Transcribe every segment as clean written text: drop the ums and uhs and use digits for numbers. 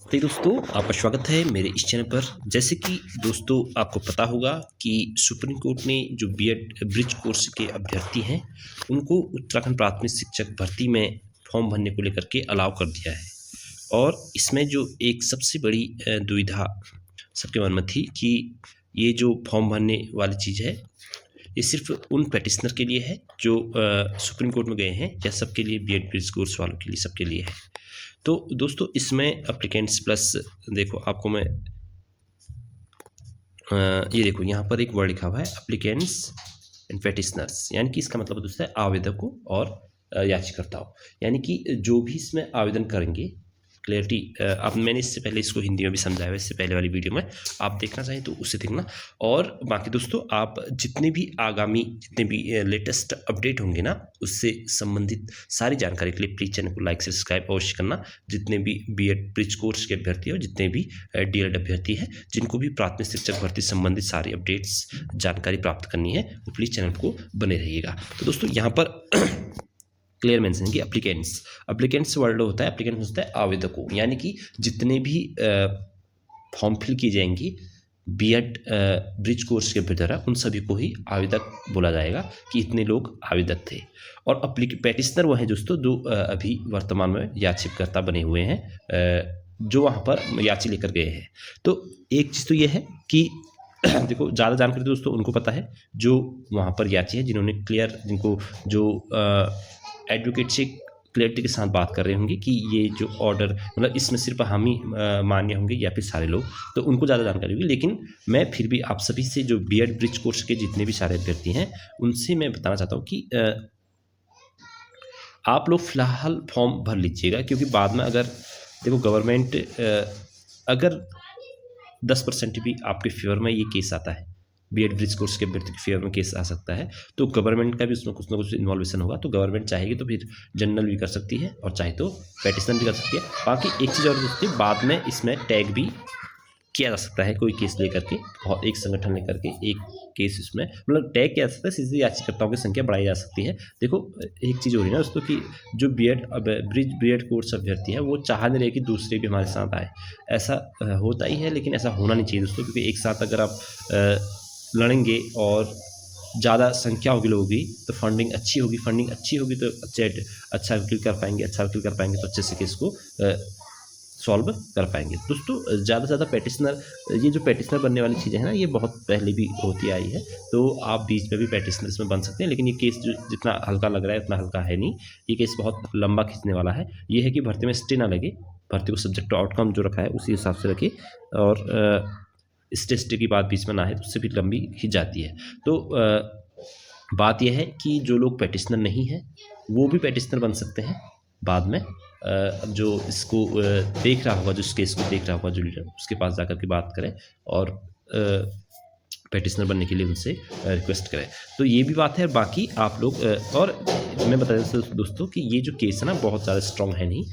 तो दोस्तों आपका स्वागत है मेरे इस चैनल पर। जैसे कि दोस्तों आपको पता होगा कि सुप्रीम कोर्ट ने जो बीएड ब्रिज कोर्स के अभ्यर्थी हैं उनको उत्तराखंड प्राथमिक शिक्षक भर्ती में फॉर्म भरने को लेकर के अलाउ कर दिया है। और इसमें जो एक सबसे बड़ी दुविधा सबके मन में थी कि ये जो फॉर्म भरने वाली चीज़ है ये सिर्फ उन पेटिशनर के लिए है जो सुप्रीम कोर्ट में गए हैं, या सबके लिए बीएड ब्रिज कोर्स वालों के लिए सबके लिए है। तो दोस्तों इसमें एप्लीकेंट्स प्लस देखो आपको मैं ये देखो यहाँ पर एक वर्ड लिखा हुआ है एप्लीकेंट्स एंड पेटिशनर्स, यानी कि इसका मतलब दोस्तों है आवेदकों और याचिकाकर्ताओं, यानी कि जो भी इसमें आवेदन करेंगे। क्लियरिटी अब मैंने इससे पहले इसको हिंदी में भी समझाया है, इससे पहले वाली वीडियो में आप देखना चाहें तो उससे देखना। और बाकी दोस्तों आप जितने भी आगामी जितने भी लेटेस्ट अपडेट होंगे ना उससे संबंधित सारी जानकारी के लिए प्लीज़ चैनल को लाइक सब्सक्राइब अवश्य करना। जितने भी बीएड ब्रिज कोर्स के अभ्यर्थी और जितने भी डीएलएड अभ्यर्थी हैं जिनको भी प्राथमिक शिक्षक भर्ती संबंधित सारी अपडेट्स जानकारी प्राप्त करनी है वो प्लीज़ चैनल को बने रहिएगा। तो दोस्तों यहाँ पर क्लियर मेंशन है कि एप्लीकेंट्स वर्ड होता है, एप्लीकेंट्स होता है आवेदकों, यानी कि जितने भी फॉर्म फिल किए जाएंगे बीएड ब्रिज कोर्स के द्वारा उन सभी को ही आवेदक बोला जाएगा कि इतने लोग आवेदक थे। और पेटिशनर वो हैं दोस्तों जो अभी वर्तमान में याचिकाकर्ता बने हुए हैं, जो वहाँ पर याची लेकर गए हैं। तो एक चीज़ तो ये है कि देखो ज़्यादा जानकारी दोस्तों उनको पता है जो वहाँ पर याची है, जिन्होंने जिनको जो एडवोकेट से क्लियरिटी के साथ बात कर रहे होंगे कि ये जो ऑर्डर मतलब इसमें सिर्फ हम ही मान्य होंगे या फिर सारे लोग, तो उनको ज़्यादा जानकारी होगी। लेकिन मैं फिर भी आप सभी से जो बीएड ब्रिज कोर्स के जितने भी सारे अभ्यर्थी हैं उनसे मैं बताना चाहता हूँ कि आप लोग फिलहाल फॉर्म भर लीजिएगा, क्योंकि बाद में अगर देखो गवर्नमेंट अगर 10% भी आपके फेवर में ये केस आता है, बीएड ब्रिज कोर्स के अभ्यर्थी के फेवर में केस आ सकता है, तो गवर्नमेंट का भी उसमें कुछ ना कुछ इन्वॉल्वेशन होगा। तो गवर्नमेंट चाहेगी तो फिर जनरल भी कर सकती है और चाहे तो पेटिशन भी कर सकती है। बाकी एक चीज़ और दोस्ती, बाद में इसमें टैग भी किया जा सकता है, कोई केस लेकर के और एक संगठन लेकर के एक केस इसमें मतलब टैग किया जा सकता है, सीधे याचिकाकर्ताओं की संख्या बढ़ाई जा सकती है। देखो एक चीज़ हो रही है ना दोस्तों कि जो बीएड कोर्स अभ्यर्थी है वो चाह नहीं रहे कि दूसरे भी हमारे साथ आए। ऐसा होता ही है, लेकिन ऐसा होना नहीं चाहिए दोस्तों, क्योंकि एक साथ अगर आप लड़ेंगे और ज़्यादा संख्या होगी लोगों की तो फंडिंग अच्छी होगी तो अच्छा वकील कर पाएंगे तो अच्छे से केस को सॉल्व कर पाएंगे। दोस्तों ज़्यादा से ज़्यादा पेटिशनर, ये जो पेटिशनर बनने वाली चीज़ें हैं ना ये बहुत पहले भी होती आई है, तो आप बीच में भी पेटिशनर इसमें बन सकते हैं। लेकिन ये केस जो जितना हल्का लग रहा है उतना हल्का है नहीं, ये केस बहुत लंबा खींचने वाला है। ये है कि भर्ती में स्टे ना लगे, भर्ती को सब्जेक्ट आउटकम जो रखा है उसी हिसाब से रखे, और स्टे की बात बीच में ना है तो उससे भी लंबी खींच जाती है। तो बात यह है कि जो लोग पेटिशनर नहीं हैं वो भी पेटिशनर बन सकते हैं बाद में। जो इसको देख रहा होगा, जो इस केस को देख रहा होगा जो लीडर, उसके पास जाकर के बात करें और पेटिशनर बनने के लिए उनसे रिक्वेस्ट करें। तो ये भी बात है। बाकी आप लोग और मैं बता देता हूं दोस्तों कि ये जो केस है ना बहुत ज़्यादा स्ट्रॉन्ग है नहीं,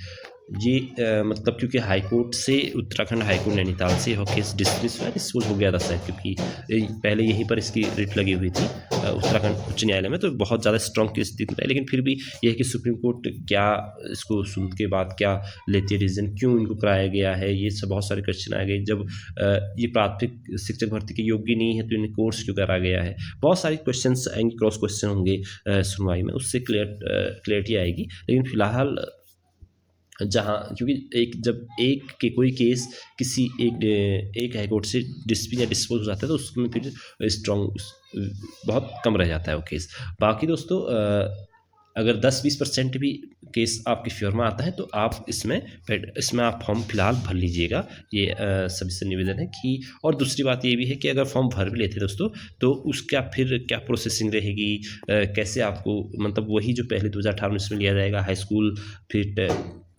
ये मतलब क्योंकि हाई कोर्ट से उत्तराखंड हाई कोर्ट नैनीताल से यह केस डिस्पोज हो गया था शायद, क्योंकि पहले यहीं पर इसकी रिट लगी हुई थी उत्तराखंड उच्च न्यायालय में, तो बहुत ज़्यादा स्ट्रॉन्ग केस दिख रहा है। लेकिन फिर भी यह है कि सुप्रीम कोर्ट क्या इसको सुन के बाद क्या लेती है डिसीजन, क्यों इनको कराया गया है, ये सब बहुत सारे क्वेश्चन आ गए। जब ये प्राथमिक शिक्षक भर्ती के योग्य नहीं है तो इन्हें कोर्स क्यों करा गया है, बहुत सारे क्वेश्चन आएंगे, क्रॉस क्वेश्चन होंगे सुनवाई में, उससे क्लियरिटी आएगी। लेकिन फिलहाल जहाँ क्योंकि जब एक के कोई केस किसी एक हाई कोर्ट से डिस्पोज हो जाता है तो उसमें फिर स्ट्रॉन्ग बहुत कम रह जाता है वो केस। बाकी दोस्तों अगर 10-20% भी केस आपके फेवर में आता है तो आप इसमें आप फॉर्म फिलहाल भर लीजिएगा, ये सभी से निवेदन है कि। और दूसरी बात ये भी है कि अगर फॉर्म भर भी लेते हैं दोस्तों तो उसका फिर क्या प्रोसेसिंग रहेगी, कैसे आपको मतलब वही जो पहले 2018 में लिया जाएगा हाई स्कूल, फिर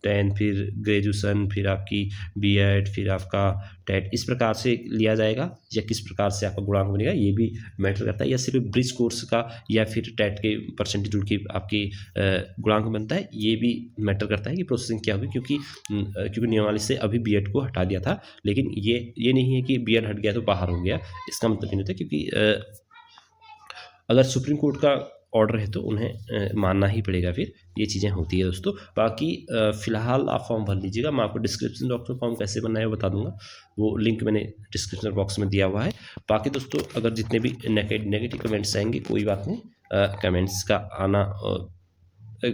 10, फिर ग्रेजुएशन, फिर आपकी बीएड, फिर आपका टेट, इस प्रकार से लिया जाएगा या किस प्रकार से आपका गुणांक बनेगा ये भी मैटर करता है, या सिर्फ ब्रिज कोर्स का या फिर टेट के परसेंटेज जुड़ के आपकी गुणांक बनता है, ये भी मैटर करता है कि प्रोसेसिंग क्या होगी। क्योंकि नियमावली से अभी बीएड को हटा दिया था, लेकिन ये नहीं है कि बीएड हट गया तो बाहर हो गया, इसका मतलब नहीं होता। क्योंकि अगर सुप्रीम कोर्ट का ऑर्डर है तो उन्हें मानना ही पड़ेगा, फिर ये चीज़ें होती है दोस्तों। बाकी फ़िलहाल आप फॉर्म भर लीजिएगा। मैं आपको डिस्क्रिप्शन बॉक्स में फॉर्म कैसे भरना है वो बता दूंगा, वो लिंक मैंने डिस्क्रिप्शन बॉक्स में दिया हुआ है। बाकी दोस्तों अगर जितने भी नेगेटिव कमेंट्स आएंगे कोई बात नहीं, कमेंट्स का आना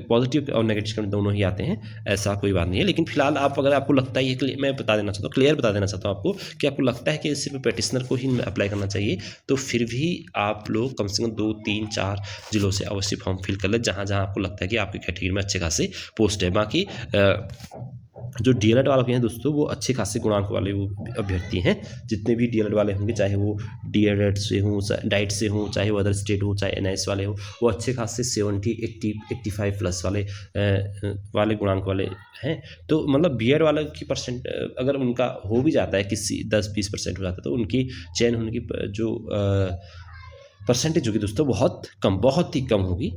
पॉजिटिव और नेगेटिव कमेंट दोनों ही आते हैं, ऐसा कोई बात नहीं है। लेकिन फिलहाल आप अगर आपको लगता है कि मैं बता देना चाहता हूँ, क्लियर बता देना चाहता हूँ आपको कि आपको लगता है कि सिर्फ पेटिशनर को ही अप्लाई करना चाहिए, तो फिर भी आप लोग कम से कम 2, 3, 4 जिलों से अवश्य फॉर्म फिल कर लें, जहाँ जहाँ आपको लगता है कि आपकी कैटेगरी में अच्छे खासे पोस्ट है। बाकी जो डीएलएड वाले हैं दोस्तों, वो अच्छे खासे गुणांक वाले वो अभ्यर्थी हैं। जितने भी डीएलएड वाले होंगे, चाहे वो डीएलएड से हों, डाइट से हों, चाहे वो अदर स्टेट हो, चाहे एनआईएस वाले हो, वो अच्छे खासे 70, 80, 85 प्लस वाले गुणांक वाले हैं। तो मतलब बीएड वाले की परसेंट अगर उनका हो भी जाता है, किसी 10-20% हो जाता है, तो उनकी चयन होने की जो परसेंटेज होगी दोस्तों बहुत ही कम होगी।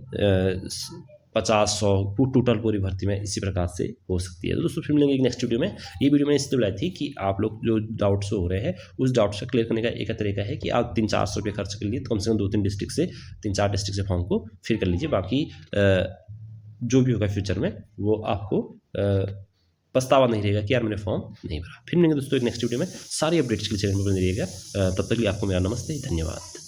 50-100 टोटल पूरी भर्ती में इसी प्रकार से हो सकती है। तो दोस्तों फिर मिलेंगे एक नेक्स्ट वीडियो में। ये वीडियो मैंने इसलिए बनाई थी कि आप लोग जो डाउट्स हो रहे हैं उस डाउट्स को क्लियर करने का एक तरीका है कि आप 300-400 रुपये खर्च कर लिए, तो कम से कम 2-3 डिस्ट्रिक्ट से 3-4 डिस्ट्रिक्ट से फॉर्म को फिल कर लीजिए। बाकी जो भी होगा फ्यूचर में वो आपको पछतावा नहीं रहेगा कि यार मैंने फॉर्म नहीं भरा। फिर मिलेंगे दोस्तों एक नेक्स्ट वीडियो में। सारी अपडेट्स के लिए चैनल पर बने रहिएगा। तब तक के लिए आपको मेरा नमस्ते, धन्यवाद।